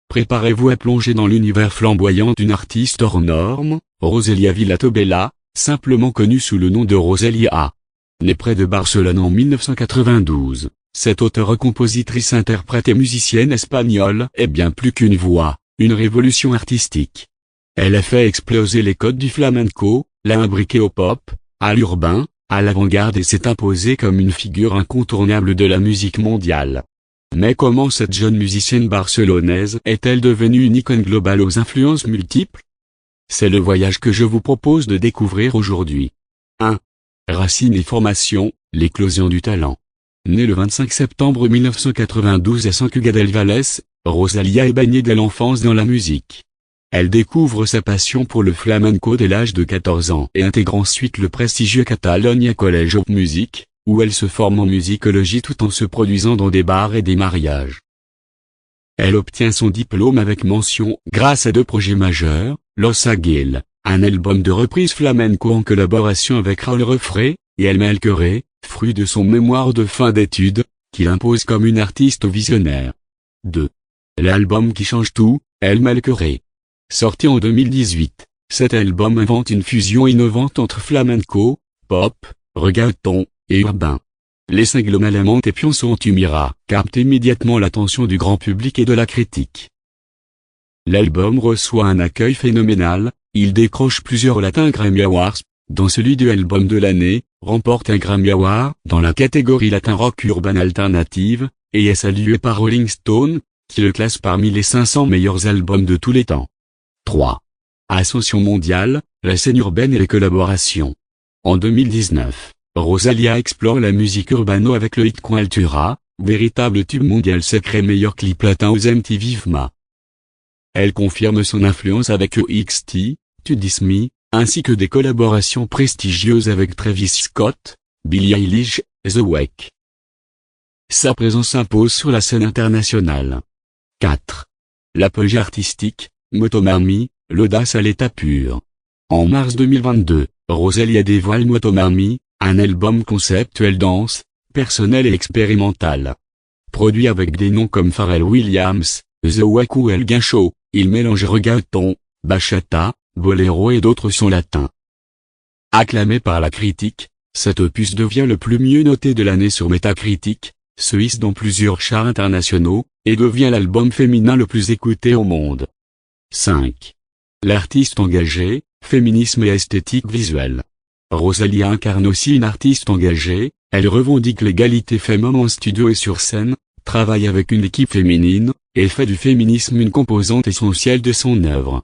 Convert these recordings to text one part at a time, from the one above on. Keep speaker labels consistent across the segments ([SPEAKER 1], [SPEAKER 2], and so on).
[SPEAKER 1] préparez-vous à plonger dans l'univers flamboyant d'une artiste hors norme, Rosalia Villatobella, simplement connue sous le nom de Rosalia. Née près de Barcelone en 1992, cette auteure-compositrice interprète et musicienne espagnole est bien plus qu'une voix, une révolution artistique. Elle a fait exploser les codes du flamenco, l'a imbriqué au pop, à l'urbain, à l'avant-garde et s'est imposée comme une figure incontournable de la musique mondiale. Mais comment cette jeune musicienne barcelonaise est-elle devenue une icône globale aux influences multiples? C'est le voyage que je vous propose de découvrir aujourd'hui. 1. Racines et formation, l'éclosion du talent. Née le 25 septembre 1992 à Sant Cugat del Vallès, Rosalia est baignée dès l'enfance dans la musique. Elle découvre sa passion pour le flamenco dès l'âge de 14 ans et intègre ensuite le prestigieux Catalonia College of Music, où elle se forme en musicologie tout en se produisant dans des bars et des mariages. Elle obtient son diplôme avec mention grâce à 2 projets majeurs, Los Aguiles, un album de reprise flamenco en collaboration avec Raúl Refré, et El Malqueré, fruit de son mémoire de fin d'études, qu'il impose comme une artiste visionnaire. 2. L'album qui change tout, El Malqueré. Sorti en 2018, cet album invente une fusion innovante entre flamenco, pop, reggaeton, et urbain. Les singles Malamante et Pionçon Tumira captent immédiatement l'attention du grand public et de la critique. L'album reçoit un accueil phénoménal, il décroche plusieurs Latin Grammy Awards, dont celui de album de l'année, remporte un Grammy Award dans la catégorie Latin Rock Urban Alternative, et est salué par Rolling Stone, qui le classe parmi les 500 meilleurs albums de tous les temps. 3. Ascension mondiale, la scène urbaine et les collaborations. En 2019, Rosalia explore la musique urbano avec le hit Con Altura, véritable tube mondial sacré meilleur clip platin aux MTV VMA. Elle confirme son influence avec EXT, To Dis Me, ainsi que des collaborations prestigieuses avec Travis Scott, Billie Eilish, The Weeknd. Sa présence s'impose sur la scène internationale. 4. L'apogée artistique, Motomami, l'audace à l'état pur. En mars 2022, Rosalia dévoile Motomami, un album conceptuel dense, personnel et expérimental. Produit avec des noms comme Pharrell Williams, The Weeknd ou El Guincho, il mélange reggaeton, bachata, boléro et d'autres sons latins. Acclamé par la critique, cet opus devient le plus mieux noté de l'année sur Metacritic, se hisse dans plusieurs charts internationaux, et devient l'album féminin le plus écouté au monde. 5. L'artiste engagée, féminisme et esthétique visuelle. Rosalia incarne aussi une artiste engagée, elle revendique l'égalité femmes-hommes en studio et sur scène, travaille avec une équipe féminine, et fait du féminisme une composante essentielle de son œuvre.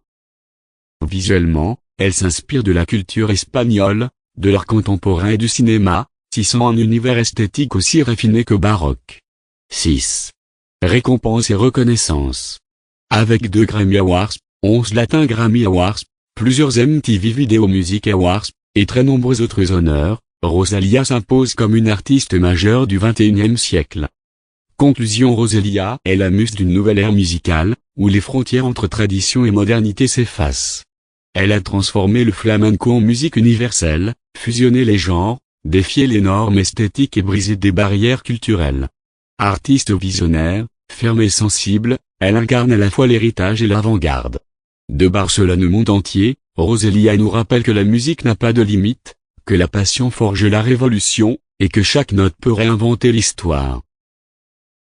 [SPEAKER 1] Visuellement, elle s'inspire de la culture espagnole, de l'art contemporain et du cinéma, tissant un univers esthétique aussi raffiné que baroque. 6. Récompenses et reconnaissances. Avec 2 Grammy Awards, 11 Latin Grammy Awards, plusieurs MTV Video Music Awards, et très nombreux autres honneurs, Rosalia s'impose comme une artiste majeure du XXIe siècle. Conclusion: Rosalia est la muse d'une nouvelle ère musicale, où les frontières entre tradition et modernité s'effacent. Elle a transformé le flamenco en musique universelle, fusionné les genres, défié les normes esthétiques et brisé des barrières culturelles. Artiste visionnaire, ferme et sensible, elle incarne à la fois l'héritage et l'avant-garde. De Barcelone au monde entier, Rosalia nous rappelle que la musique n'a pas de limite, que la passion forge la révolution, et que chaque note peut réinventer l'histoire.